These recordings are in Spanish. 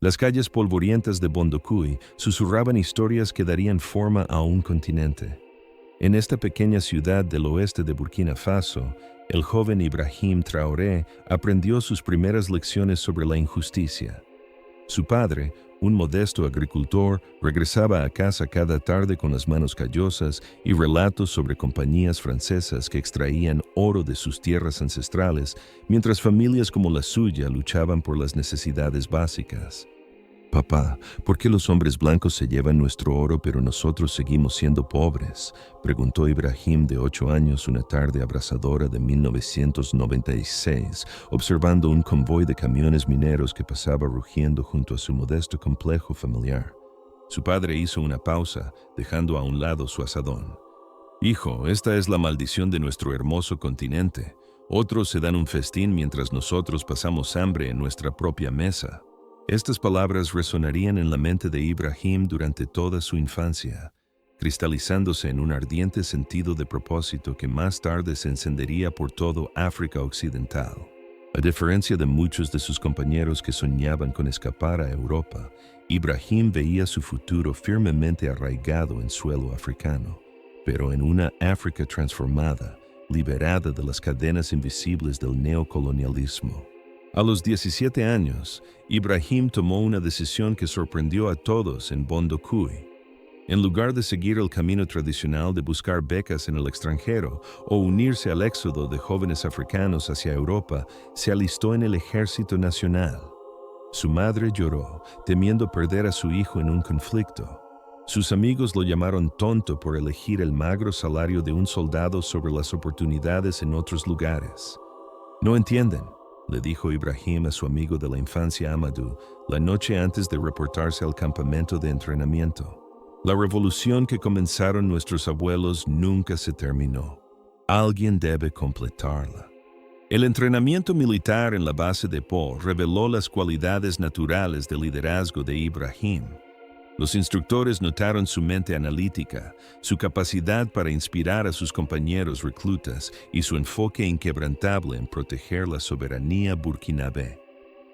Las calles polvorientas de Bondoukou susurraban historias que darían forma a un continente. En esta pequeña ciudad del oeste de Burkina Faso, el joven Ibrahim Traoré aprendió sus primeras lecciones sobre la injusticia. Su padre, un modesto agricultor, regresaba a casa cada tarde con las manos callosas y relatos sobre compañías francesas que extraían oro de sus tierras ancestrales, mientras familias como la suya luchaban por las necesidades básicas. «Papá, ¿por qué los hombres blancos se llevan nuestro oro pero nosotros seguimos siendo pobres?», preguntó Ibrahim de 8 años una tarde abrasadora de 1996, observando un convoy de camiones mineros que pasaba rugiendo junto a su modesto complejo familiar. Su padre hizo una pausa, dejando a un lado su azadón. «Hijo, esta es la maldición de nuestro hermoso continente. Otros se dan un festín mientras nosotros pasamos hambre en nuestra propia mesa». Estas palabras resonarían en la mente de Ibrahim durante toda su infancia, cristalizándose en un ardiente sentido de propósito que más tarde se encendería por todo África Occidental. A diferencia de muchos de sus compañeros que soñaban con escapar a Europa, Ibrahim veía su futuro firmemente arraigado en suelo africano, pero en una África transformada, liberada de las cadenas invisibles del neocolonialismo. A los 17 años, Ibrahim tomó una decisión que sorprendió a todos en Bondoukou. En lugar de seguir el camino tradicional de buscar becas en el extranjero o unirse al éxodo de jóvenes africanos hacia Europa, se alistó en el Ejército Nacional. Su madre lloró, temiendo perder a su hijo en un conflicto. Sus amigos lo llamaron tonto por elegir el magro salario de un soldado sobre las oportunidades en otros lugares. «No entienden», le dijo Ibrahim a su amigo de la infancia Amadou la noche antes de reportarse al campamento de entrenamiento. «La revolución que comenzaron nuestros abuelos nunca se terminó. Alguien debe completarla». El entrenamiento militar en la base de Po reveló las cualidades naturales de liderazgo de Ibrahim. Los instructores notaron su mente analítica, su capacidad para inspirar a sus compañeros reclutas y su enfoque inquebrantable en proteger la soberanía burkinabé.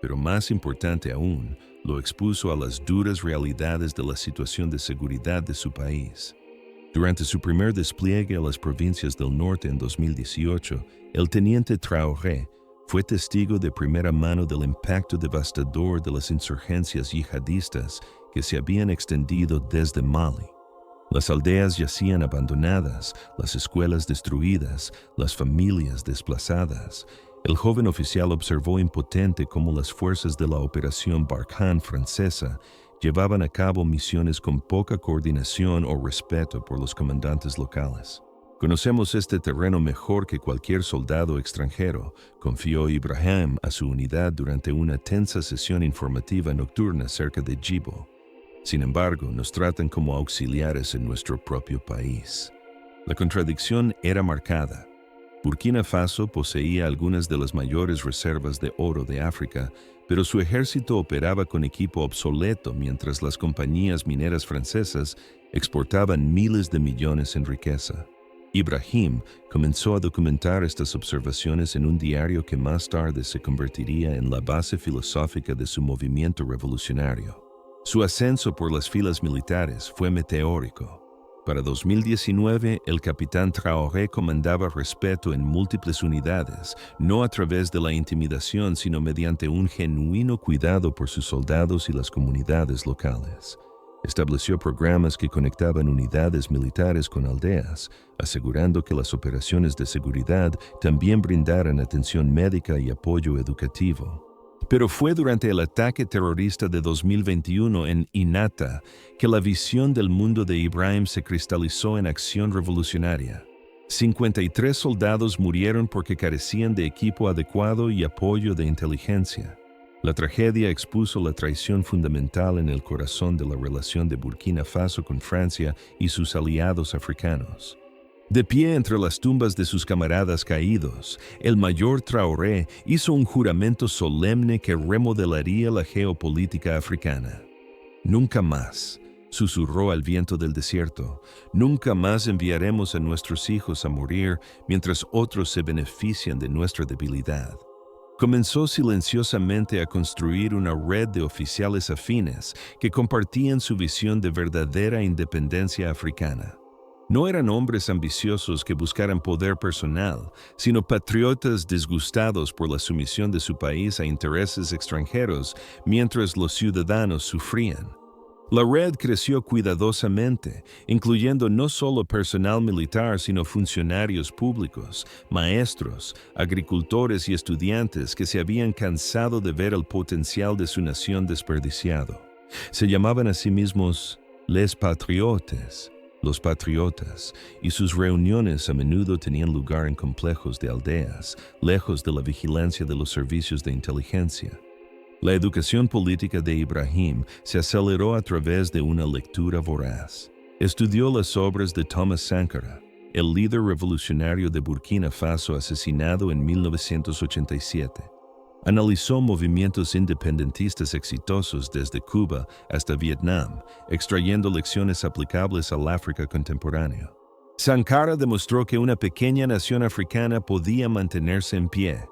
Pero más importante aún, lo expuso a las duras realidades de la situación de seguridad de su país. Durante su primer despliegue a las provincias del norte en 2018, el teniente Traoré fue testigo de primera mano del impacto devastador de las insurgencias yihadistas que se habían extendido desde Mali. Las aldeas yacían abandonadas, las escuelas destruidas, las familias desplazadas. El joven oficial observó impotente cómo las fuerzas de la Operación Barkhane francesa llevaban a cabo misiones con poca coordinación o respeto por los comandantes locales. «Conocemos este terreno mejor que cualquier soldado extranjero», confió Ibrahim a su unidad durante una tensa sesión informativa nocturna cerca de Djibo. «Sin embargo, nos tratan como auxiliares en nuestro propio país». La contradicción era marcada. Burkina Faso poseía algunas de las mayores reservas de oro de África, pero su ejército operaba con equipo obsoleto mientras las compañías mineras francesas exportaban miles de millones en riqueza. Ibrahim comenzó a documentar estas observaciones en un diario que más tarde se convertiría en la base filosófica de su movimiento revolucionario. Su ascenso por las filas militares fue meteórico. Para 2019, el capitán Traoré comandaba respeto en múltiples unidades, no a través de la intimidación, sino mediante un genuino cuidado por sus soldados y las comunidades locales. Estableció programas que conectaban unidades militares con aldeas, asegurando que las operaciones de seguridad también brindaran atención médica y apoyo educativo. Pero fue durante el ataque terrorista de 2021 en Inata que la visión del mundo de Ibrahim se cristalizó en acción revolucionaria. 53 soldados murieron porque carecían de equipo adecuado y apoyo de inteligencia. La tragedia expuso la traición fundamental en el corazón de la relación de Burkina Faso con Francia y sus aliados africanos. De pie entre las tumbas de sus camaradas caídos, el mayor Traoré hizo un juramento solemne que remodelaría la geopolítica africana. «Nunca más», susurró al viento del desierto, «nunca más enviaremos a nuestros hijos a morir mientras otros se benefician de nuestra debilidad». Comenzó silenciosamente a construir una red de oficiales afines que compartían su visión de verdadera independencia africana. No eran hombres ambiciosos que buscaran poder personal, sino patriotas disgustados por la sumisión de su país a intereses extranjeros mientras los ciudadanos sufrían. La red creció cuidadosamente, incluyendo no solo personal militar, sino funcionarios públicos, maestros, agricultores y estudiantes que se habían cansado de ver el potencial de su nación desperdiciado. Se llamaban a sí mismos les patriotes, los patriotas, y sus reuniones a menudo tenían lugar en complejos de aldeas, lejos de la vigilancia de los servicios de inteligencia. La educación política de Ibrahim se aceleró a través de una lectura voraz. Estudió las obras de Thomas Sankara, el líder revolucionario de Burkina Faso asesinado en 1987. Analizó movimientos independentistas exitosos desde Cuba hasta Vietnam, extrayendo lecciones aplicables al África contemporáneo. Sankara demostró que una pequeña nación africana podía mantenerse en pie.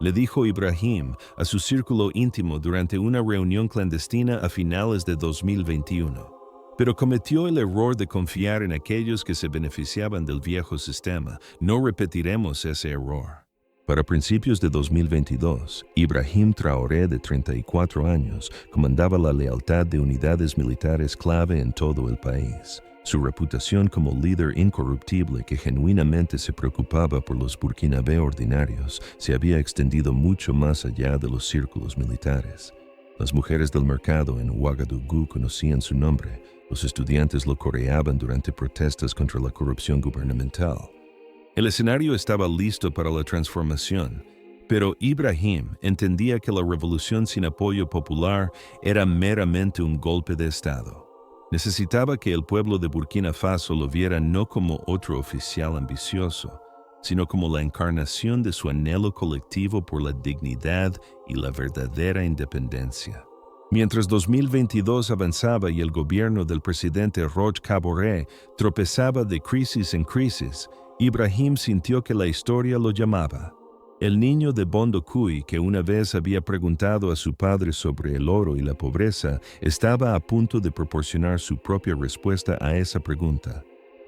Le dijo Ibrahim a su círculo íntimo durante una reunión clandestina a finales de 2021. Pero cometió el error de confiar en aquellos que se beneficiaban del viejo sistema. No repetiremos ese error. Para principios de 2022, Ibrahim Traoré, de 34 años, comandaba la lealtad de unidades militares clave en todo el país. Su reputación como líder incorruptible que genuinamente se preocupaba por los burkinabé ordinarios se había extendido mucho más allá de los círculos militares. Las mujeres del mercado en Ouagadougou conocían su nombre. Los estudiantes lo coreaban durante protestas contra la corrupción gubernamental. El escenario estaba listo para la transformación, pero Ibrahim entendía que la revolución sin apoyo popular era meramente un golpe de Estado. Necesitaba que el pueblo de Burkina Faso lo viera no como otro oficial ambicioso, sino como la encarnación de su anhelo colectivo por la dignidad y la verdadera independencia. Mientras 2022 avanzaba y el gobierno del presidente Roch Kaboré tropezaba de crisis en crisis, Ibrahim sintió que la historia lo llamaba. El niño de Bondoukou, que una vez había preguntado a su padre sobre el oro y la pobreza, estaba a punto de proporcionar su propia respuesta a esa pregunta,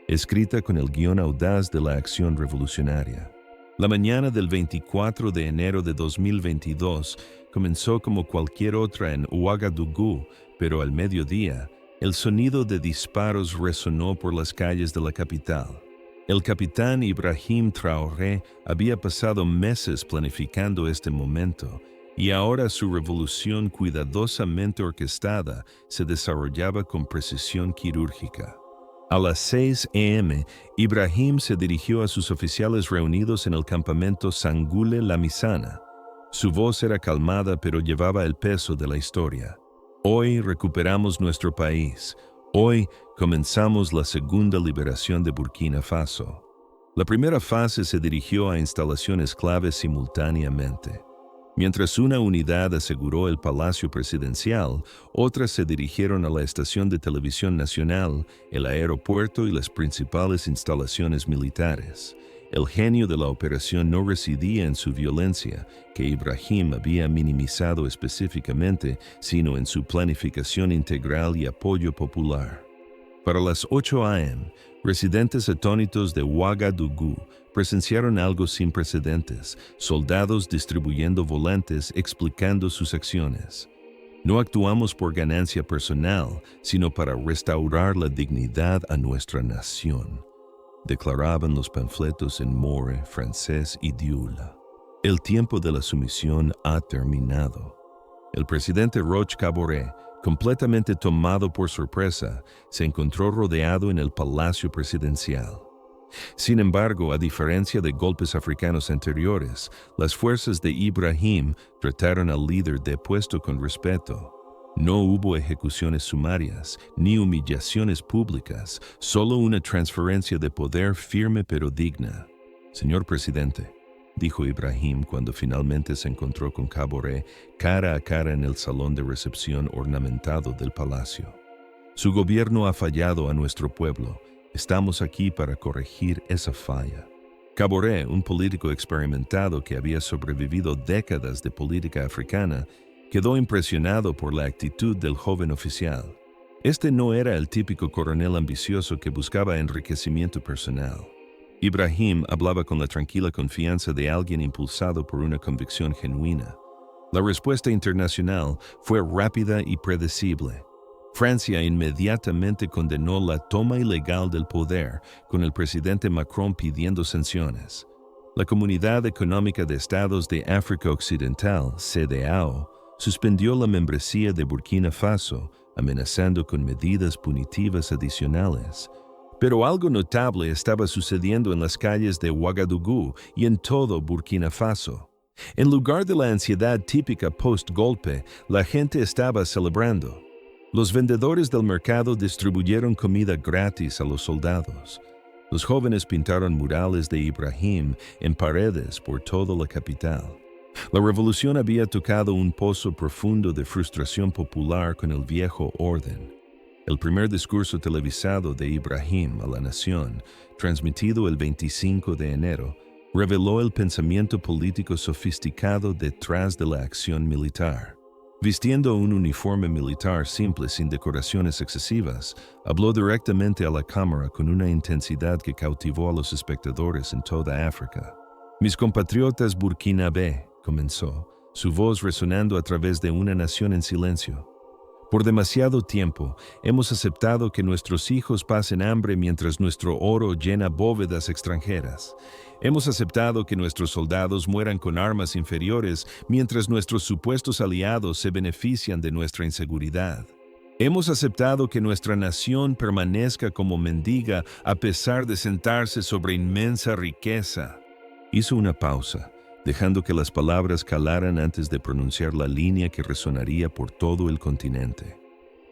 escrita con el guión audaz de la acción revolucionaria. La mañana del 24 de enero de 2022 comenzó como cualquier otra en Ouagadougou, pero al mediodía, el sonido de disparos resonó por las calles de la capital. El capitán Ibrahim Traoré había pasado meses planificando este momento y ahora su revolución cuidadosamente orquestada se desarrollaba con precisión quirúrgica. A las 6 a.m., Ibrahim se dirigió a sus oficiales reunidos en el campamento Sangule La Misana. Su voz era calmada pero llevaba el peso de la historia. Hoy recuperamos nuestro país. Hoy comenzamos la segunda liberación de Burkina Faso. La primera fase se dirigió a instalaciones claves simultáneamente. Mientras una unidad aseguró el Palacio Presidencial, otras se dirigieron a la Estación de Televisión Nacional, el aeropuerto y las principales instalaciones militares. El genio de la operación no residía en su violencia, que Ibrahim había minimizado específicamente, sino en su planificación integral y apoyo popular. Para las 8 a.m., residentes atónitos de Ouagadougou presenciaron algo sin precedentes, soldados distribuyendo volantes explicando sus acciones. No actuamos por ganancia personal, sino para restaurar la dignidad a nuestra nación, declaraban los panfletos en more, francés y dioula. El tiempo de la sumisión ha terminado. El presidente Roch Kaboré, completamente tomado por sorpresa, se encontró rodeado en el Palacio Presidencial. Sin embargo, a diferencia de golpes africanos anteriores, las fuerzas de Ibrahim trataron al líder depuesto con respeto. No hubo ejecuciones sumarias, ni humillaciones públicas, solo una transferencia de poder firme pero digna. Señor presidente, dijo Ibrahim cuando finalmente se encontró con Kaboré cara a cara en el salón de recepción ornamentado del palacio. Su gobierno ha fallado a nuestro pueblo. Estamos aquí para corregir esa falla. Kaboré, un político experimentado que había sobrevivido décadas de política africana, quedó impresionado por la actitud del joven oficial. Este no era el típico coronel ambicioso que buscaba enriquecimiento personal. Ibrahim hablaba con la tranquila confianza de alguien impulsado por una convicción genuina. La respuesta internacional fue rápida y predecible. Francia inmediatamente condenó la toma ilegal del poder, con el presidente Macron pidiendo sanciones. La Comunidad Económica de Estados de África Occidental, CEDEAO, suspendió la membresía de Burkina Faso, amenazando con medidas punitivas adicionales. Pero algo notable estaba sucediendo en las calles de Ouagadougou y en todo Burkina Faso. En lugar de la ansiedad típica post-golpe, la gente estaba celebrando. Los vendedores del mercado distribuyeron comida gratis a los soldados. Los jóvenes pintaron murales de Ibrahim en paredes por toda la capital. La revolución había tocado un pozo profundo de frustración popular con el viejo orden. El primer discurso televisado de Ibrahim a la nación, transmitido el 25 de enero, reveló el pensamiento político sofisticado detrás de la acción militar. Vistiendo un uniforme militar simple sin decoraciones excesivas, habló directamente a la cámara con una intensidad que cautivó a los espectadores en toda África. Mis compatriotas burkinabé, comenzó, su voz resonando a través de una nación en silencio. Por demasiado tiempo hemos aceptado que nuestros hijos pasen hambre mientras nuestro oro llena bóvedas extranjeras. Hemos aceptado que nuestros soldados mueran con armas inferiores mientras nuestros supuestos aliados se benefician de nuestra inseguridad. Hemos aceptado que nuestra nación permanezca como mendiga a pesar de sentarse sobre inmensa riqueza. Hizo una pausa, dejando que las palabras calaran antes de pronunciar la línea que resonaría por todo el continente.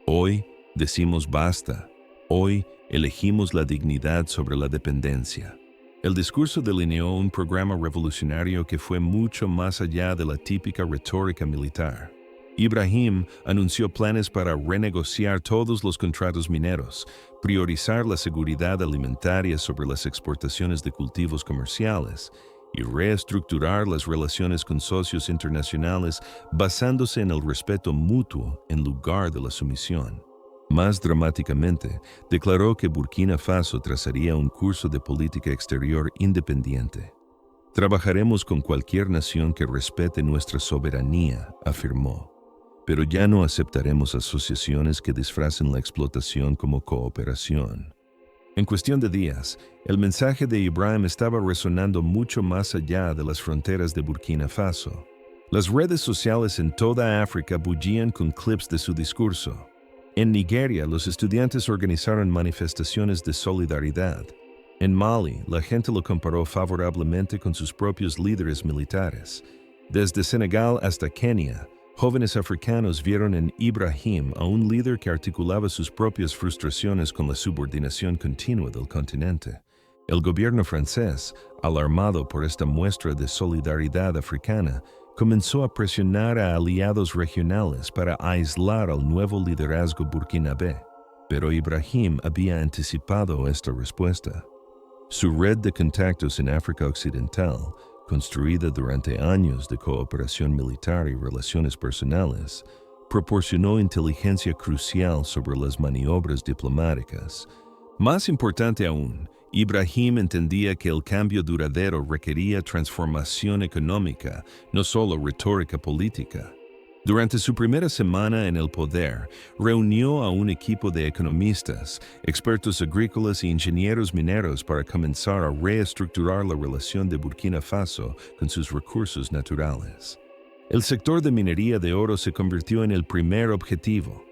Hoy decimos basta. Hoy elegimos la dignidad sobre la dependencia. El discurso delineó un programa revolucionario que fue mucho más allá de la típica retórica militar. Ibrahim anunció planes para renegociar todos los contratos mineros, priorizar la seguridad alimentaria sobre las exportaciones de cultivos comerciales y reestructurar las relaciones con socios internacionales basándose en el respeto mutuo en lugar de la sumisión. Más dramáticamente, declaró que Burkina Faso trazaría un curso de política exterior independiente. Trabajaremos con cualquier nación que respete nuestra soberanía, afirmó, pero ya no aceptaremos asociaciones que disfracen la explotación como cooperación. En cuestión de días, el mensaje de Ibrahim estaba resonando mucho más allá de las fronteras de Burkina Faso. Las redes sociales en toda África bullían con clips de su discurso. En Nigeria, los estudiantes organizaron manifestaciones de solidaridad. En Mali, la gente lo comparó favorablemente con sus propios líderes militares. Desde Senegal hasta Kenia, jóvenes africanos vieron en Ibrahim a un líder que articulaba sus propias frustraciones con la subordinación continua del continente. El gobierno francés, alarmado por esta muestra de solidaridad africana, comenzó a presionar a aliados regionales para aislar al nuevo liderazgo burkinabé. Pero Ibrahim había anticipado esta respuesta. Su red de contactos en África Occidental, construida durante años de cooperación militar y relaciones personales, proporcionó inteligencia crucial sobre las maniobras diplomáticas. Más importante aún, Ibrahim entendía que el cambio duradero requería transformación económica, no solo retórica política. Durante su primera semana en el poder, reunió a un equipo de economistas, expertos agrícolas e ingenieros mineros para comenzar a reestructurar la relación de Burkina Faso con sus recursos naturales. El sector de minería de oro se convirtió en el primer objetivo.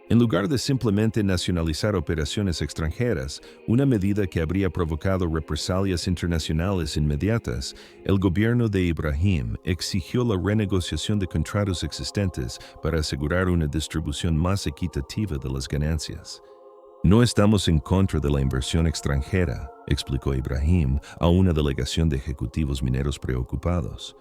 En lugar de simplemente nacionalizar operaciones extranjeras, una medida que habría provocado represalias internacionales inmediatas, el gobierno de Ibrahim exigió la renegociación de contratos existentes para asegurar una distribución más equitativa de las ganancias. No estamos en contra de la inversión extranjera, explicó Ibrahim a una delegación de ejecutivos mineros preocupados.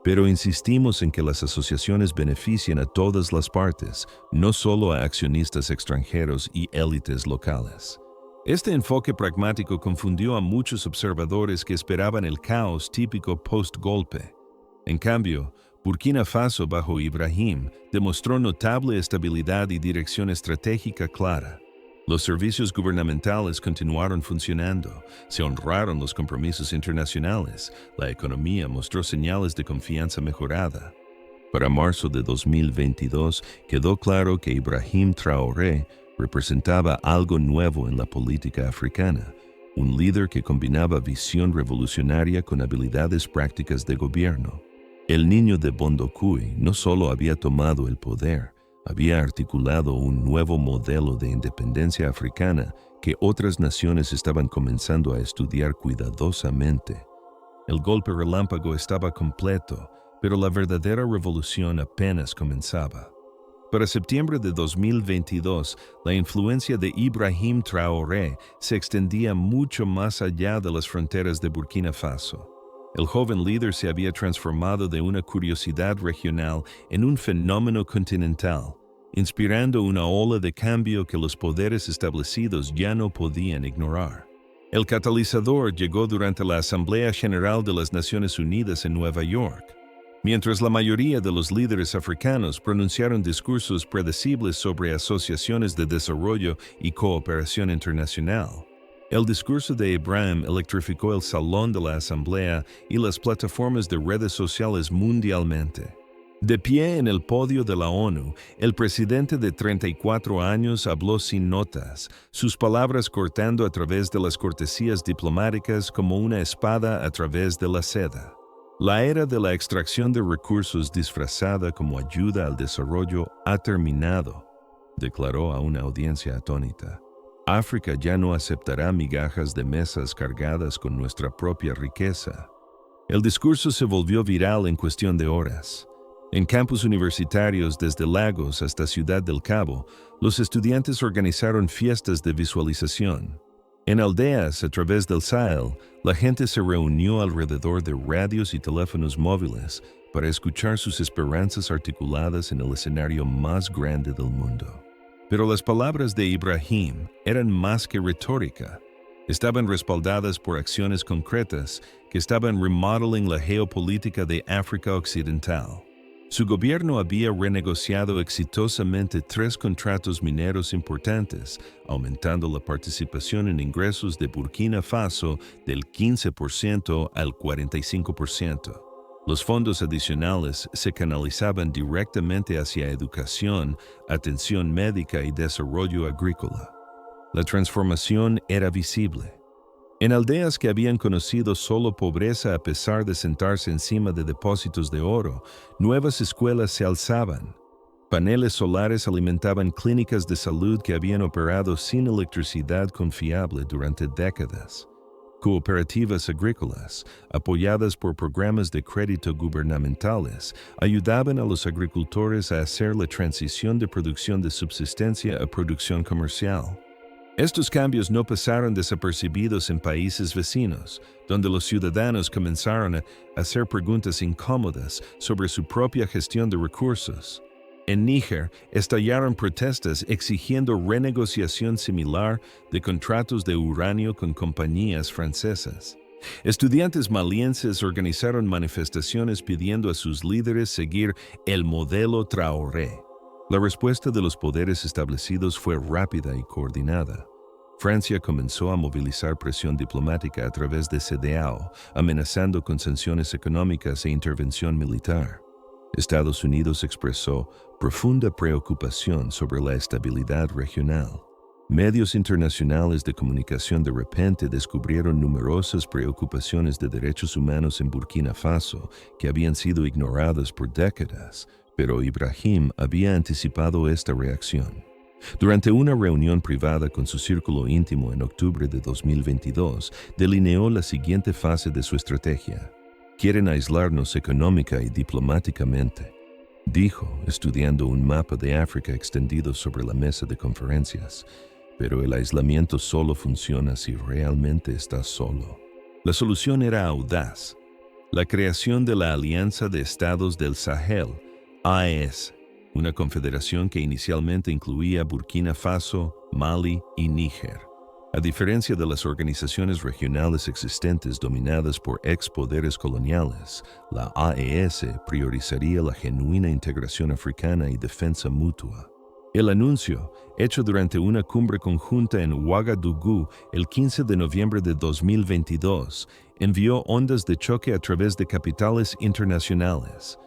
Pero insistimos en que las asociaciones beneficien a todas las partes, no solo a accionistas extranjeros y élites locales. Este enfoque pragmático confundió a muchos observadores que esperaban el caos típico post-golpe. En cambio, Burkina Faso bajo Ibrahim demostró notable estabilidad y dirección estratégica clara. Los servicios gubernamentales continuaron funcionando, se honraron los compromisos internacionales, la economía mostró señales de confianza mejorada. Para marzo de 2022 quedó claro que Ibrahim Traoré representaba algo nuevo en la política africana, un líder que combinaba visión revolucionaria con habilidades prácticas de gobierno. El niño de Bondoukou no solo había tomado el poder, había articulado un nuevo modelo de independencia africana que otras naciones estaban comenzando a estudiar cuidadosamente. El golpe relámpago estaba completo, pero la verdadera revolución apenas comenzaba. Para septiembre de 2022, la influencia de Ibrahim Traoré se extendía mucho más allá de las fronteras de Burkina Faso. El joven líder se había transformado de una curiosidad regional en un fenómeno continental, inspirando una ola de cambio que los poderes establecidos ya no podían ignorar. El catalizador llegó durante la Asamblea General de las Naciones Unidas en Nueva York. Mientras la mayoría de los líderes africanos pronunciaron discursos predecibles sobre asociaciones de desarrollo y cooperación internacional, el discurso de Ibrahim electrificó el salón de la Asamblea y las plataformas de redes sociales mundialmente. De pie en el podio de la ONU, el presidente de 34 años habló sin notas, sus palabras cortando a través de las cortesías diplomáticas como una espada a través de la seda. La era de la extracción de recursos disfrazada como ayuda al desarrollo ha terminado, declaró a una audiencia atónita. África ya no aceptará migajas de mesas cargadas con nuestra propia riqueza. El discurso se volvió viral en cuestión de horas. En campus universitarios desde Lagos hasta Ciudad del Cabo, los estudiantes organizaron fiestas de visualización. En aldeas a través del Sahel, la gente se reunió alrededor de radios y teléfonos móviles para escuchar sus esperanzas articuladas en el escenario más grande del mundo. Pero las palabras de Ibrahim eran más que retórica. Estaban respaldadas por acciones concretas que estaban remodeling la geopolítica de África Occidental. Su gobierno había renegociado exitosamente 3 contratos mineros importantes, aumentando la participación en ingresos de Burkina Faso del 15% al 45%. Los fondos adicionales se canalizaban directamente hacia educación, atención médica y desarrollo agrícola. La transformación era visible. En aldeas que habían conocido solo pobreza a pesar de sentarse encima de depósitos de oro, nuevas escuelas se alzaban. Paneles solares alimentaban clínicas de salud que habían operado sin electricidad confiable durante décadas. Cooperativas agrícolas, apoyadas por programas de crédito gubernamentales, ayudaban a los agricultores a hacer la transición de producción de subsistencia a producción comercial. Estos cambios no pasaron desapercibidos en países vecinos, donde los ciudadanos comenzaron a hacer preguntas incómodas sobre su propia gestión de recursos. En Níger, estallaron protestas exigiendo renegociación similar de contratos de uranio con compañías francesas. Estudiantes malienses organizaron manifestaciones pidiendo a sus líderes seguir el modelo Traoré. La respuesta de los poderes establecidos fue rápida y coordinada. Francia comenzó a movilizar presión diplomática a través de CEDEAO, amenazando con sanciones económicas e intervención militar. Estados Unidos expresó profunda preocupación sobre la estabilidad regional. Medios internacionales de comunicación de repente descubrieron numerosas preocupaciones de derechos humanos en Burkina Faso que habían sido ignoradas por décadas, pero Ibrahim había anticipado esta reacción. Durante una reunión privada con su círculo íntimo en octubre de 2022, delineó la siguiente fase de su estrategia. Quieren aislarnos económica y diplomáticamente, dijo, estudiando un mapa de África extendido sobre la mesa de conferencias. Pero el aislamiento solo funciona si realmente estás solo. La solución era audaz. La creación de la Alianza de Estados del Sahel, AES, una confederación que inicialmente incluía Burkina Faso, Mali y Níger. A diferencia de las organizaciones regionales existentes dominadas por ex poderes coloniales, la AES priorizaría la genuina integración africana y defensa mutua. El anuncio, hecho durante una cumbre conjunta en Ouagadougou el 15 de noviembre de 2022, envió ondas de choque a través de capitales internacionales.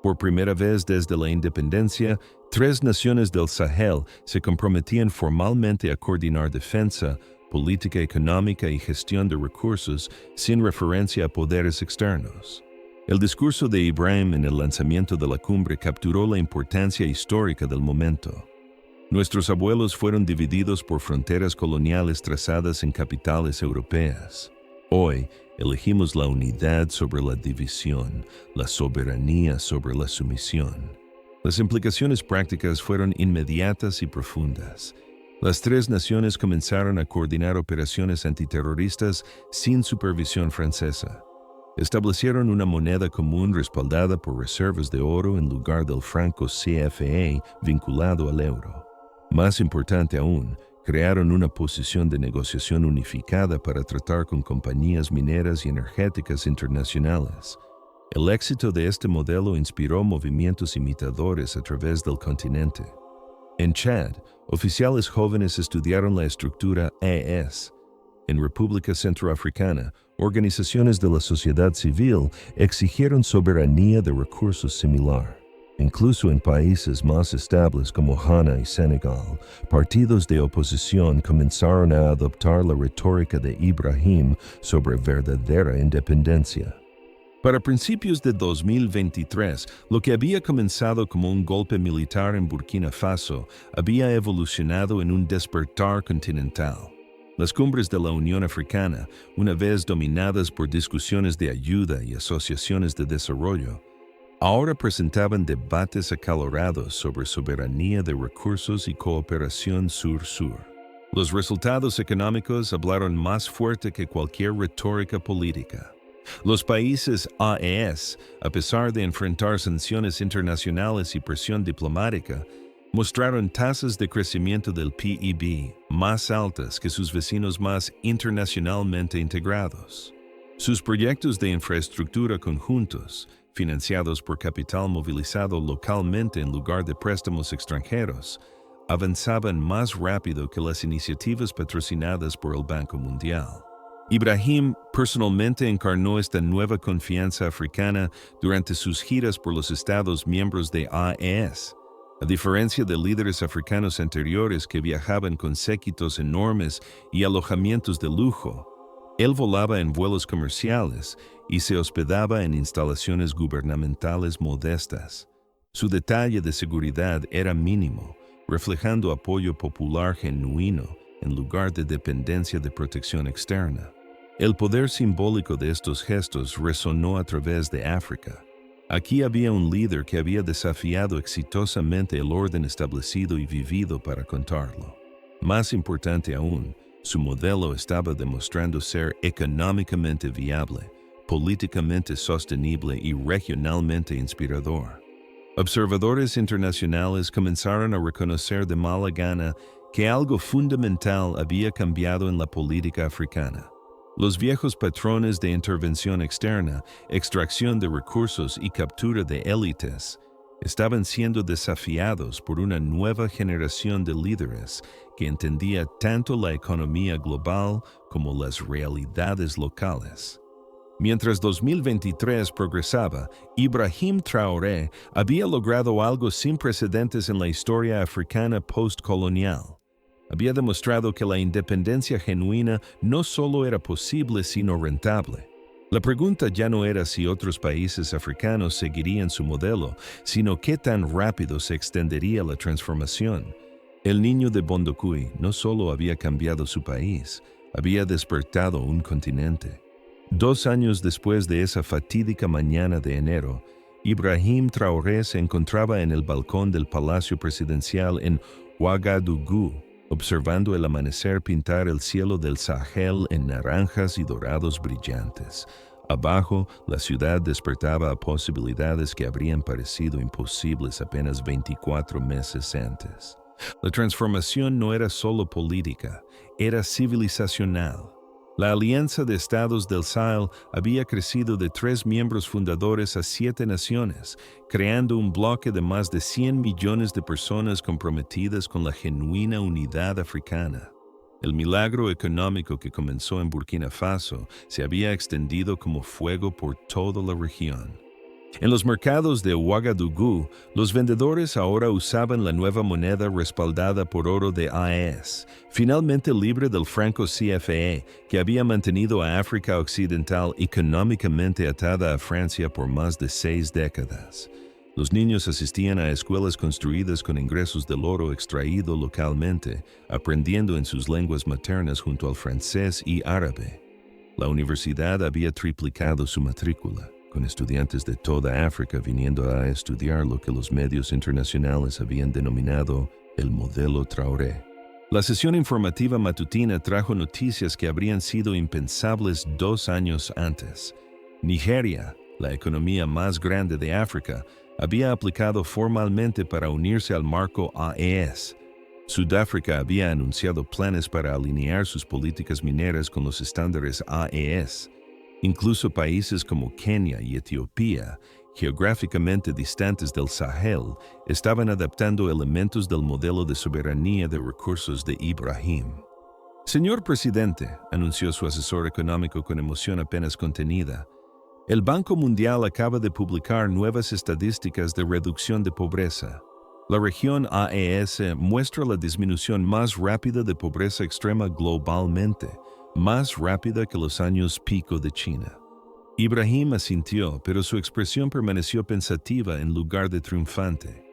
Por primera vez desde la independencia, 3 naciones del Sahel se comprometían formalmente a coordinar defensa, política económica y gestión de recursos sin referencia a poderes externos. El discurso de Ibrahim en el lanzamiento de la cumbre capturó la importancia histórica del momento. Nuestros abuelos fueron divididos por fronteras coloniales trazadas en capitales europeas. Hoy, elegimos la unidad sobre la división, la soberanía sobre la sumisión. Las implicaciones prácticas fueron inmediatas y profundas. Las 3 naciones comenzaron a coordinar operaciones antiterroristas sin supervisión francesa. Establecieron una moneda común respaldada por reservas de oro en lugar del franco CFA vinculado al euro. Más importante aún, crearon una posición de negociación unificada para tratar con compañías mineras y energéticas internacionales. El éxito de este modelo inspiró movimientos imitadores a través del continente. En Chad, oficiales jóvenes estudiaron la estructura AES. En República Centroafricana, organizaciones de la sociedad civil exigieron soberanía de recursos similar. Incluso en países más estables como Ghana y Senegal, partidos de oposición comenzaron a adoptar la retórica de Ibrahim sobre verdadera independencia. Para principios de 2023, lo que había comenzado como un golpe militar en Burkina Faso había evolucionado en un despertar continental. Las cumbres de la Unión Africana, una vez dominadas por discusiones de ayuda y asociaciones de desarrollo, ahora presentaban debates acalorados sobre soberanía de recursos y cooperación sur-sur. Los resultados económicos hablaron más fuerte que cualquier retórica política. Los países AES, a pesar de enfrentar sanciones internacionales y presión diplomática, mostraron tasas de crecimiento del PIB más altas que sus vecinos más internacionalmente integrados. Sus proyectos de infraestructura conjuntos, financiados por capital movilizado localmente en lugar de préstamos extranjeros, avanzaban más rápido que las iniciativas patrocinadas por el Banco Mundial. Ibrahim personalmente encarnó esta nueva confianza africana durante sus giras por los Estados miembros de AES. A diferencia de líderes africanos anteriores que viajaban con séquitos enormes y alojamientos de lujo, él volaba en vuelos comerciales y se hospedaba en instalaciones gubernamentales modestas. Su detalle de seguridad era mínimo, reflejando apoyo popular genuino en lugar de dependencia de protección externa. El poder simbólico de estos gestos resonó a través de África. Aquí había un líder que había desafiado exitosamente el orden establecido y vivido para contarlo. Más importante aún, su modelo estaba demostrando ser económicamente viable, políticamente sostenible y regionalmente inspirador. Observadores internacionales comenzaron a reconocer de mala gana que algo fundamental había cambiado en la política africana. Los viejos patrones de intervención externa, extracción de recursos y captura de élites estaban siendo desafiados por una nueva generación de líderes que entendía tanto la economía global como las realidades locales. Mientras 2023 progresaba, Ibrahim Traoré había logrado algo sin precedentes en la historia africana postcolonial. Había demostrado que la independencia genuina no solo era posible, sino rentable. La pregunta ya no era si otros países africanos seguirían su modelo, sino qué tan rápido se extendería la transformación. El niño de Bondoukou no solo había cambiado su país, había despertado un continente. 2 años después de esa fatídica mañana de enero, Ibrahim Traoré se encontraba en el balcón del Palacio Presidencial en Ouagadougou, observando el amanecer pintar el cielo del Sahel en naranjas y dorados brillantes. Abajo, la ciudad despertaba a posibilidades que habrían parecido imposibles apenas 24 meses antes. La transformación no era solo política, era civilizacional. La Alianza de Estados del Sahel había crecido de 3 miembros fundadores a 7 naciones, creando un bloque de más de 100 millones de personas comprometidas con la genuina unidad africana. El milagro económico que comenzó en Burkina Faso se había extendido como fuego por toda la región. En los mercados de Ouagadougou, los vendedores ahora usaban la nueva moneda respaldada por oro de AES, finalmente libre del franco CFA, que había mantenido a África Occidental económicamente atada a Francia por más de 6 décadas. Los niños asistían a escuelas construidas con ingresos del oro extraído localmente, aprendiendo en sus lenguas maternas junto al francés y árabe. La universidad había triplicado su matrícula, con estudiantes de toda África viniendo a estudiar lo que los medios internacionales habían denominado el modelo Traoré. La sesión informativa matutina trajo noticias que habrían sido impensables 2 años antes. Nigeria, la economía más grande de África, había aplicado formalmente para unirse al marco AES. Sudáfrica había anunciado planes para alinear sus políticas mineras con los estándares AES. Incluso países como Kenia y Etiopía, geográficamente distantes del Sahel, estaban adaptando elementos del modelo de soberanía de recursos de Ibrahim. Señor presidente, anunció su asesor económico con emoción apenas contenida, el Banco Mundial acaba de publicar nuevas estadísticas de reducción de pobreza. La región AES muestra la disminución más rápida de pobreza extrema globalmente, más rápida que los años pico de China. Ibrahim asintió, pero su expresión permaneció pensativa en lugar de triunfante.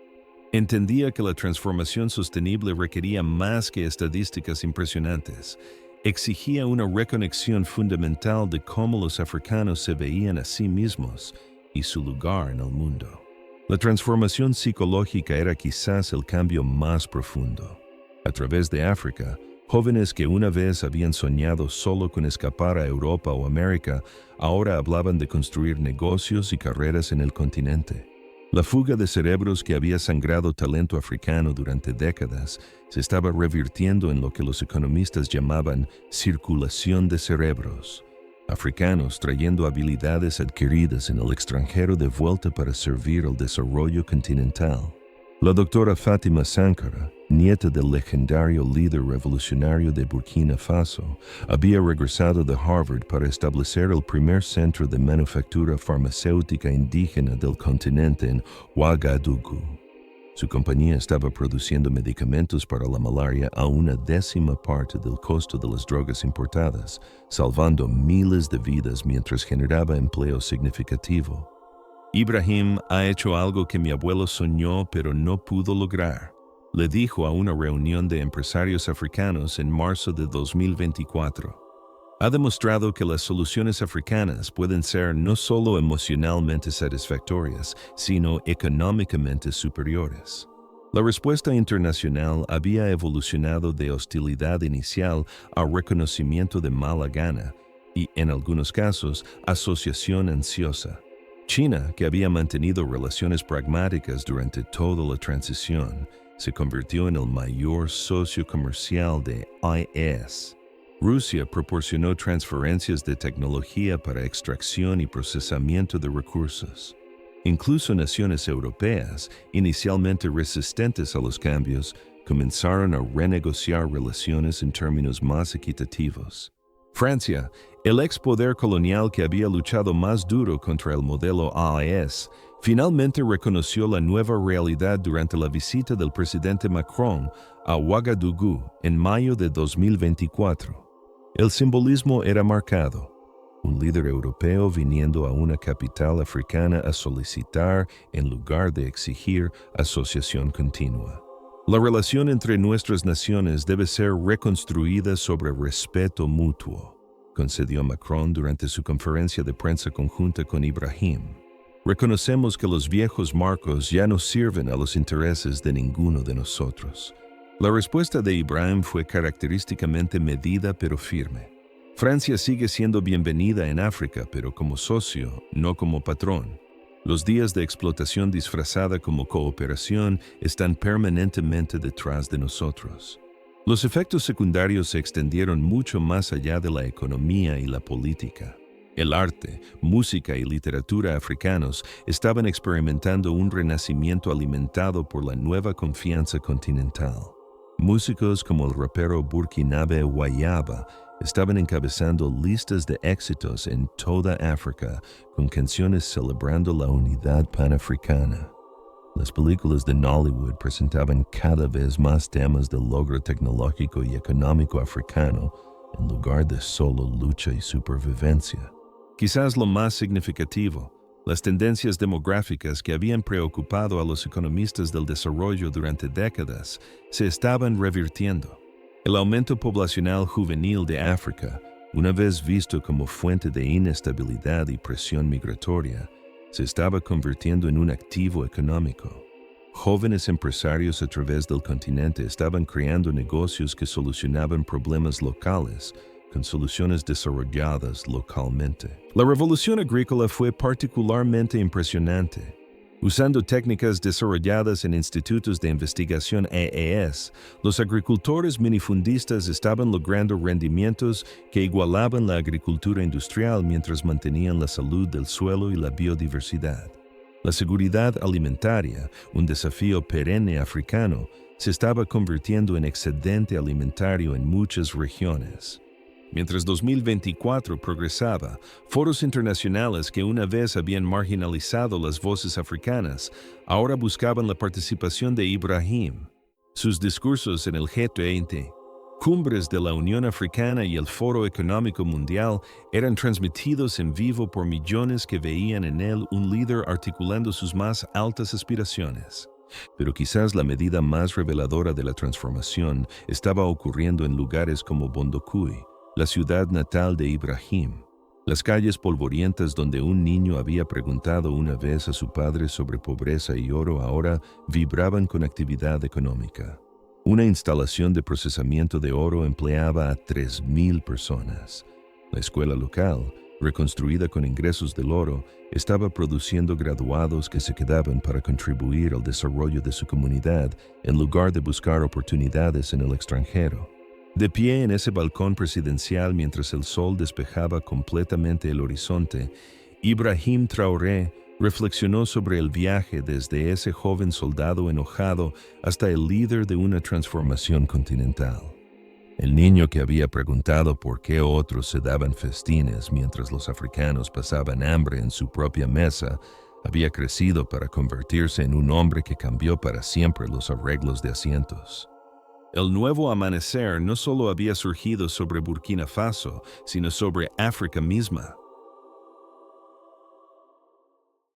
Entendía que la transformación sostenible requería más que estadísticas impresionantes. Exigía una reconexión fundamental de cómo los africanos se veían a sí mismos y su lugar en el mundo. La transformación psicológica era quizás el cambio más profundo. A través de África, jóvenes que una vez habían soñado solo con escapar a Europa o América, ahora hablaban de construir negocios y carreras en el continente. La fuga de cerebros que había sangrado talento africano durante décadas se estaba revirtiendo en lo que los economistas llamaban circulación de cerebros. Africanos trayendo habilidades adquiridas en el extranjero de vuelta para servir al desarrollo continental. La doctora Fátima Sankara, nieta del legendario líder revolucionario de Burkina Faso, había regresado de Harvard para establecer el primer centro de manufactura farmacéutica indígena del continente en Ouagadougou. Su compañía estaba produciendo medicamentos para la malaria a 1/10 parte del costo de las drogas importadas, salvando miles de vidas mientras generaba empleo significativo. Ibrahim ha hecho algo que mi abuelo soñó pero no pudo lograr, le dijo a una reunión de empresarios africanos en marzo de 2024. Ha demostrado que las soluciones africanas pueden ser no solo emocionalmente satisfactorias, sino económicamente superiores. La respuesta internacional había evolucionado de hostilidad inicial a reconocimiento de mala gana y, en algunos casos, asociación ansiosa. China, que había mantenido relaciones pragmáticas durante toda la transición, se convirtió en el mayor socio comercial de AES. Rusia proporcionó transferencias de tecnología para extracción y procesamiento de recursos. Incluso naciones europeas, inicialmente resistentes a los cambios, comenzaron a renegociar relaciones en términos más equitativos. Francia, el ex poder colonial que había luchado más duro contra el modelo AES, finalmente reconoció la nueva realidad durante la visita del presidente Macron a Ouagadougou en mayo de 2024. El simbolismo era marcado. Un líder europeo viniendo a una capital africana a solicitar, en lugar de exigir, asociación continua. La relación entre nuestras naciones debe ser reconstruida sobre respeto mutuo, concedió Macron durante su conferencia de prensa conjunta con Ibrahim. Reconocemos que los viejos marcos ya no sirven a los intereses de ninguno de nosotros. La respuesta de Ibrahim fue característicamente medida pero firme. Francia sigue siendo bienvenida en África, pero como socio, no como patrón. Los días de explotación disfrazada como cooperación están permanentemente detrás de nosotros. Los efectos secundarios se extendieron mucho más allá de la economía y la política. El arte, música y literatura africanos estaban experimentando un renacimiento alimentado por la nueva confianza continental. Músicos como el rapero burkinabé Wayaba estaban encabezando listas de éxitos en toda África con canciones celebrando la unidad panafricana. Las películas de Nollywood presentaban cada vez más temas del logro tecnológico y económico africano en lugar de solo lucha y supervivencia. Quizás lo más significativo, las tendencias demográficas que habían preocupado a los economistas del desarrollo durante décadas se estaban revirtiendo. El aumento poblacional juvenil de África, una vez visto como fuente de inestabilidad y presión migratoria, se estaba convirtiendo en un activo económico. Jóvenes empresarios a través del continente estaban creando negocios que solucionaban problemas locales con soluciones desarrolladas localmente. La revolución agrícola fue particularmente impresionante. Usando técnicas desarrolladas en institutos de investigación EES, los agricultores minifundistas estaban logrando rendimientos que igualaban la agricultura industrial mientras mantenían la salud del suelo y la biodiversidad. La seguridad alimentaria, un desafío perenne africano, se estaba convirtiendo en excedente alimentario en muchas regiones. Mientras 2024 progresaba, foros internacionales que una vez habían marginalizado las voces africanas, ahora buscaban la participación de Ibrahim. Sus discursos en el G20, cumbres de la Unión Africana y el Foro Económico Mundial eran transmitidos en vivo por millones que veían en él un líder articulando sus más altas aspiraciones. Pero quizás la medida más reveladora de la transformación estaba ocurriendo en lugares como Bondokui, la ciudad natal de Ibrahim, las calles polvorientas donde un niño había preguntado una vez a su padre sobre pobreza y oro ahora vibraban con actividad económica. Una instalación de procesamiento de oro empleaba a 3,000 personas. La escuela local, reconstruida con ingresos del oro, estaba produciendo graduados que se quedaban para contribuir al desarrollo de su comunidad en lugar de buscar oportunidades en el extranjero. De pie en ese balcón presidencial mientras el sol despejaba completamente el horizonte, Ibrahim Traoré reflexionó sobre el viaje desde ese joven soldado enojado hasta el líder de una transformación continental. El niño que había preguntado por qué otros se daban festines mientras los africanos pasaban hambre en su propia mesa, había crecido para convertirse en un hombre que cambió para siempre los arreglos de asientos. El nuevo amanecer no solo había surgido sobre Burkina Faso, sino sobre África misma.